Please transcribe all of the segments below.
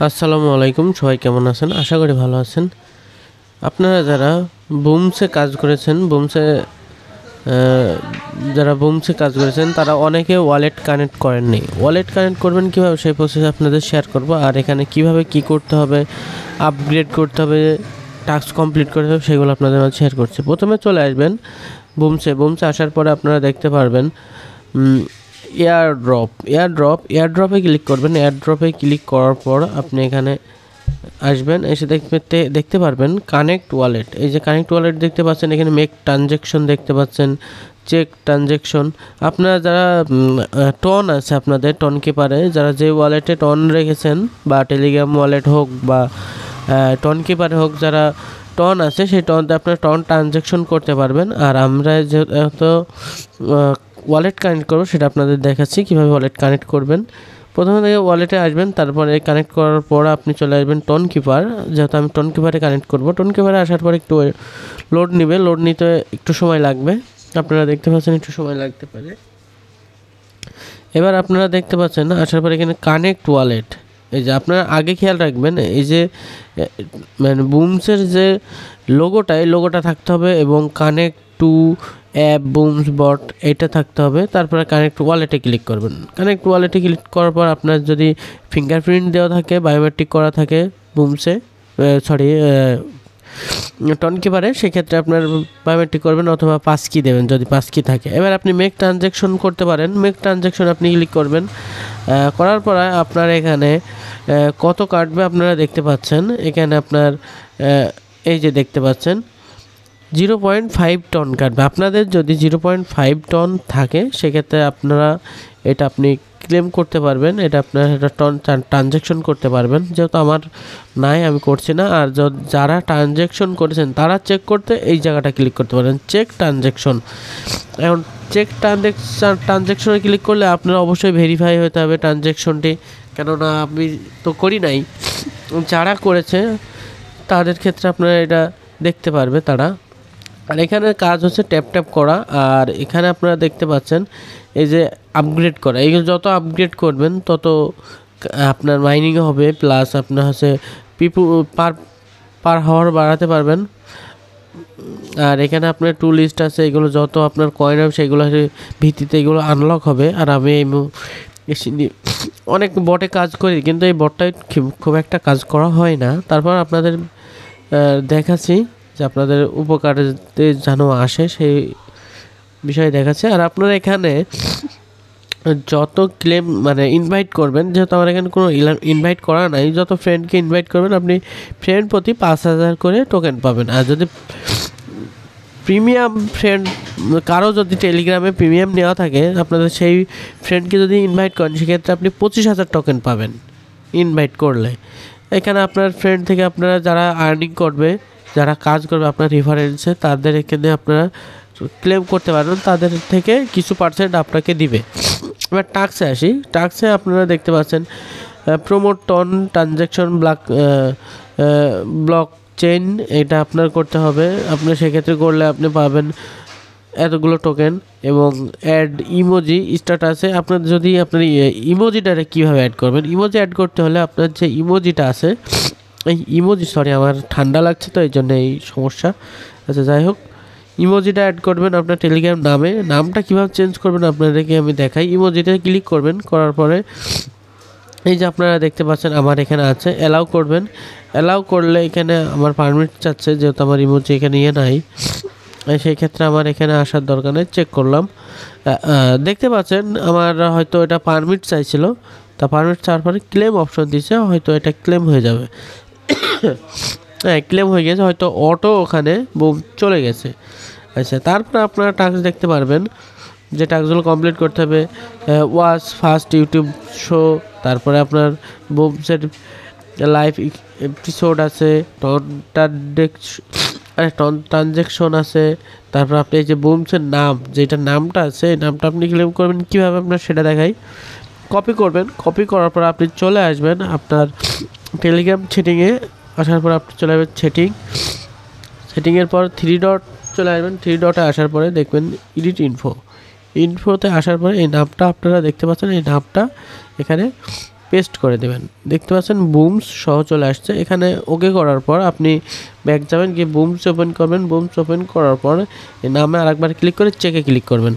আসসালামু আলাইকুম, সবাই কেমন আছেন? আশা করি ভালো আছেন। আপনারা যারা বুমসে কাজ করেছেন, বুমসে কাজ করেছেন তারা অনেকে ওয়ালেট কানেক্ট করেননি। ওয়ালেট কানেক্ট করবেন কীভাবে সেই প্রসেস আপনাদের শেয়ার করব, আর এখানে কিভাবে কি করতে হবে, আপগ্রেড করতে হবে, টাস্ক কমপ্লিট করতে হবে, সেগুলো আপনাদের মাঝে শেয়ার করছি। প্রথমে চলে আসবেন বুমসে আসার পরে আপনারা দেখতে পারবেন এয়ারড্রপে ক্লিক করবেন। এয়ারড্রপে ক্লিক করার পর আপনি এখানে আসবেন, এসে দেখতে পারবেন কানেক্ট ওয়ালেট। এই যে কানেক্ট ওয়ালেট দেখতে পাচ্ছেন, এখানে মেক ট্রানজ্যাকশন দেখতে পাচ্ছেন, চেক ট্রানজ্যাকশন। আপনারা যারা টন আছে, আপনাদের টন কিপারে যারা যে ওয়ালেটে টন রেখেছেন, বা টেলিগ্রাম ওয়ালেট হোক বা টন কিপারে হোক, যারা টন আছে সেই টনতে আপনারা টন ট্রানজ্যাকশন করতে পারবেন। আর আমরা যেহেতু ওয়ালেট কানেক্ট করবো সেটা আপনাদের দেখাচ্ছি কীভাবে ওয়ালেট কানেক্ট করবেন। প্রথমে থেকে ওয়ালেটে আসবেন, তারপরে কানেক্ট করার পর আপনি চলে আসবেন টন কিপার। যেহেতু আমি টন কিপারে কানেক্ট করব, টন কিপারে আসার পর একটু লোড নেবে, লোড নিতে একটু সময় লাগবে। আপনারা দেখতে পাচ্ছেন একটু সময় লাগতে পারে। এবার আপনারা দেখতে পাচ্ছেন আসার পর এখানে কানেক্ট ওয়ালেট। এই যে আপনারা আগে খেয়াল রাখবেন, এই যে মানে বুমসের যে লোগোটা, এই লোগোটা থাকতে হবে এবং কানেক্ট টু অ্যাপ বুমস বট এটা থাকতে হবে। তারপরে কানেক্ট ওয়ালেটে ক্লিক করবেন। কানেক্ট ওয়ালেটে ক্লিক করার পর আপনার যদি ফিঙ্গারপ্রিন্ট দেওয়া থাকে, বায়োমেট্রিক করা থাকে বুমসে, টন কিপারে, সেক্ষেত্রে আপনার বায়োমেট্রিক করবেন অথবা পাসকি দেবেন যদি পাসকি থাকে। এবার আপনি মেক ট্রানজ্যাকশন করতে পারেন। মেক ট্রানজ্যাকশন আপনি ক্লিক করবেন। করার পর আপনার এখানে কত কাটবে আপনারা দেখতে পাচ্ছেন। এখানে আপনার এই যে দেখতে পাচ্ছেন 0.5 টন কাটবে। আপনাদের যদি 0.5 টন থাকে সেক্ষেত্রে আপনারা এটা আপনি ক্লেম করতে পারবেন, এটা আপনার এটা টন ট্রানজ্যাকশন করতে পারবেন। যেহেতু আমার নাই, আমি করছি না। আর যারা ট্রানজ্যাকশন করেছেন তারা চেক করতে এই জায়গাটা ক্লিক করতে পারেন, চেক ট্রানজ্যাকশন। এখন চেক ট্রানজ্যাকশনে ক্লিক করলে আপনার অবশ্যই ভেরিফাই হতে হবে ট্রানজ্যাকশনটি, কেননা আমি তো করি নাই। যারা করেছে তাদের ক্ষেত্রে আপনারা এটা দেখতে পারবে তারা। আর এখানে কাজ হচ্ছে ট্যাপ করা। আর এখানে আপনারা দেখতে পাচ্ছেন এই যে আপগ্রেড করা। এইগুলো যত আপগ্রেড করবেন তত আপনার মাইনিংও হবে, প্লাস আপনার হচ্ছে পার হাওয়ার বাড়াতে পারবেন। আর এখানে আপনার টু লিস্ট আছে, এগুলো যত আপনার কয়েন হবে সেগুলো ভিত্তিতে এগুলো আনলক হবে। আর আমি এই অনেক বটে কাজ করি, কিন্তু এই বটটাই খুব একটা কাজ করা হয় না। তারপর আপনাদের দেখাচ্ছি যে আপনাদের উপকারেতে যেন আসে সেই বিষয়ে দেখাচ্ছে। আর আপনারা এখানে যত ক্লেম মানে ইনভাইট করবেন, যেহেতু আমার এখানে কোনো ইনভাইট করা নাই, যত ফ্রেন্ডকে ইনভাইট করবেন আপনি ফ্রেন্ড প্রতি 5,000 করে টোকেন পাবেন। আর যদি প্রিমিয়াম ফ্রেন্ড কারো যদি টেলিগ্রামে প্রিমিয়াম নেওয়া থাকে, আপনাদের সেই ফ্রেন্ডকে যদি ইনভাইট করেন সেক্ষেত্রে আপনি 25,000 টোকেন পাবেন ইনভাইট করলে। এখানে আপনার ফ্রেন্ড থেকে আপনারা যারা আর্নিং করবে, যারা কাজ করবে আপনার রেফারেন্সে, তাদের এখানে আপনারা ক্লেম করতে পারবেন, তাদের থেকে কিছু পার্সেন্ট আপনাকে দিবে। এবার টাস্কে আসি। টাস্কে আপনারা দেখতে পাচ্ছেন promote TON transaction blockchain, এটা আপনার করতে হবে। আপনি সেক্ষেত্রে করলে আপনি পাবেন এতগুলো টোকেন। এবং অ্যাড ইমোজি স্ট্যাটাসে আপনার যদি আপনার ইমোজিটা কীভাবে অ্যাড করবেন, ইমোজি অ্যাড করতে হলে আপনার যে ইমোজিটা আছে, এই ইমোজি আমার ঠান্ডা লাগছে তো এই জন্য এই সমস্যা। আচ্ছা যাই হোক, ইমোজিটা অ্যাড করবেন আপনার টেলিগ্রাম নামটা কীভাবে চেঞ্জ করবেন আপনাদেরকে আমি দেখাই। ইমোজিটা ক্লিক করবেন, করার পরে এই যে আপনারা দেখতে পাচ্ছেন আমার এখানে আছে, অ্যালাউ করবেন। অ্যালাউ করলে এখানে আমার পারমিট চাচ্ছে, যেহেতু আমার ইমোজি এখানে নাই, সেই ক্ষেত্রে আমার এখানে আসার দরকার নেই। চেক করলাম, দেখতে পাচ্ছেন আমার হয়তো এটা পারমিট চাইছিল, তা পারমিট চাওয়ার পরে ক্লেম অপশন দিচ্ছে, হয়তো এটা ক্লেম হয়ে যাবে। হ্যাঁ, ক্লেম হয়ে গেছে, হয়তো অটো ওখানে বুম চলে গেছে। আচ্ছা, তারপরে আপনারা টাস্ক দেখতে পারবেন, যে টাস্কগুলো কমপ্লিট করতে হবে। ওয়াচ ফার্স্ট ইউটিউব শো, তারপরে আপনার বুমসের লাইভ এপিসোড আছে, ট্রানজ্যাকশন আছে। তারপর আপনি এই যে বুমসের নাম, যেটা নামটা আছে এই নামটা আপনি ক্লেম করবেন কীভাবে আপনার সেটা দেখাই। কপি করবেন, কপি করার পর আপনি চলে আসবেন আপনার টেলিগ্রাম সেটিংয়ে। আসার পর আপনি চলে আসবেন সেটিংয়ের পর 3 ডট চলে আসবেন। 3 ডটে আসার পরে দেখবেন এডিট ইনফোতে আসার পরে এই নামটা আপনারা দেখতে পাচ্ছেন, এই নামটা এখানে পেস্ট করে দেবেন। দেখতে পাচ্ছেন বুমস সহ চলে আসছে। এখানে ওকে করার পর আপনি ব্যাক যাবেন, গিয়ে বুমস ওপেন করবেন। বুমস ওপেন করার পর এই নামে আরেকবার ক্লিক করে চেকে ক্লিক করবেন।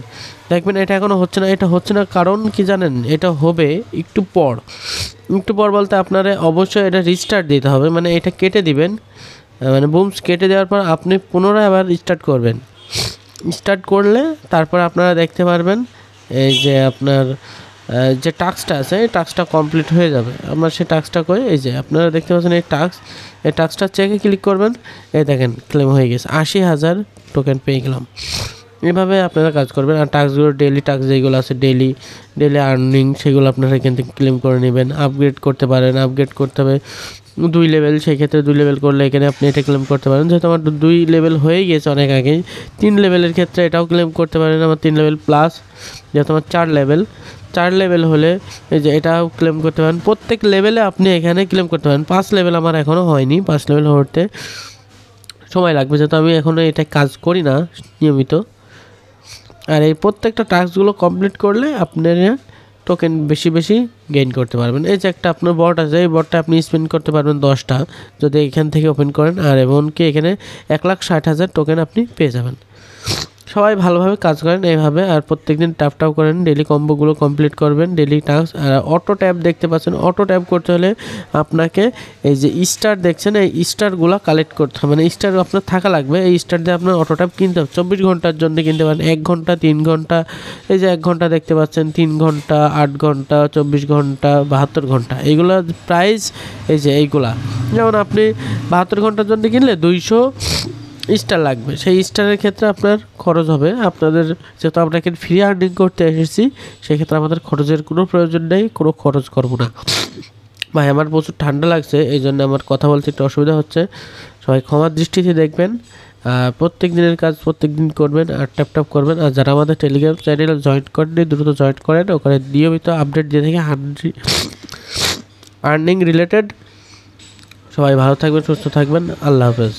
দেখবেন এটা এখনও হচ্ছে না। এটা হচ্ছে না কারণ কি জানেন? এটা হবে একটু পর। একটু পর বলতে আপনারা অবশ্যই এটা রিস্টার্ট দিতে হবে, মানে এটা কেটে দিবেন, মানে বুমস কেটে দেওয়ার পর আপনি পুনরায় আবার স্টার্ট করবেন। স্টার্ট করলে তারপর আপনারা দেখতে পারবেন এই যে আপনার যে টাস্কটা আছে এই টাস্কটা কমপ্লিট হয়ে যাবে। আমরা সেই টাস্কটা করে এই যে আপনারা দেখতে পাচ্ছেন এই টাস্কটা চেকে ক্লিক করবেন। এই দেখেন ক্লেম হয়ে গেছে, 80,000 টোকেন পেয়ে গেলাম। এভাবে আপনারা কাজ করবেন। আর টাস্কগুলো ডেইলি টাস্ক যেগুলো আছে ডেইলি আর্নিং, সেগুলো আপনারা এখান থেকে ক্লেম করে নেবেন। আপগ্রেড করতে পারেন, আপগ্রেড করতে হবে 2 লেভেল, সেই ক্ষেত্রে 2 লেভেল করলে এখানে আপনি এটা ক্লেম করতে পারেন। যেহেতু আমার 2 লেভেল হয়ে গেছে অনেক আগেই, 3 লেভেলের ক্ষেত্রে এটাও ক্লেম করতে পারেন। আমার 3 লেভেল প্লাস, যেহেতু আমার 4 লেভেল হলে এই যে এটাও ক্লেম করতে পারেন। প্রত্যেক লেভেলে আপনি এখানে ক্লেম করতে পারেন। 5 লেভেল আমার এখনও হয়নি, 5 লেভেল হতে সময় লাগবে, যেহেতু আমি এখনও এটা কাজ করি না নিয়মিত। আর এই প্রত্যেকটা টাস্কগুলো কমপ্লিট করলে আপনারা টোকেন বেশি গেইন করতে পারবেন। এই যে একটা আপনার বট আছে, এই বটটা আপনি স্পেন্ড করতে পারবেন 10টা যদি এখান থেকে ওপেন করেন। আর এমনকি এখানে 1,60,000 টোকেন আপনি পেয়ে যাবেন। সবাই ভালোভাবে কাজ করেন এইভাবে, আর প্রত্যেকদিন ট্যাপটাও করেন, ডেলি কম্বোগুলো কমপ্লিট করবেন, ডেলি টাস্ক। আর অটো ট্যাপ দেখতে পাচ্ছেন, অটো ট্যাপ করতে হলে আপনাকে এই যে স্টার দেখছেন এই স্টারগুলো কালেক্ট করতে হবে, মানে স্টার আপনার থাকা লাগবে। এই স্টার দিয়ে আপনার অটো ট্যাপ কিনতে হবে। 24 ঘন্টার জন্য কিনতে পারেন, 1 ঘন্টা, 3 ঘন্টা। এই যে 1 ঘন্টা দেখতে পাচ্ছেন, 3 ঘন্টা, 8 ঘন্টা, 24 ঘন্টা, 72 ঘন্টা। এইগুলো প্রাইস এই যে এইগুলা, যেমন আপনি 72 ঘন্টার জন্য কিনলে 200 স্টার লাগবে। সেই স্টারের ক্ষেত্রে আপনার খরচ হবে। আপনাদের যেহেতু আমরা এখানে ফ্রি আর্নিং করতে এসেছি, সেক্ষেত্রে আমাদের খরচের কোনো প্রয়োজন নেই, কোনো খরচ করবো না। ভাই আমার প্রচুর ঠান্ডা লাগছে, এই জন্য আমার কথা বলতে একটু অসুবিধা হচ্ছে, সবাই ক্ষমার দৃষ্টিতে দেখবেন। প্রত্যেক দিনের কাজ প্রত্যেক দিন করবেন, আর ট্যাপ করবেন। আর যারা আমাদের টেলিগ্রাম চ্যানেল জয়েন করেননি দ্রুত জয়েন করেন, ওখানে নিয়মিত আপডেট দিয়ে থাকে আর্নিং রিলেটেড। সবাই ভালো থাকবেন, সুস্থ থাকবেন, আল্লাহ হাফেজ।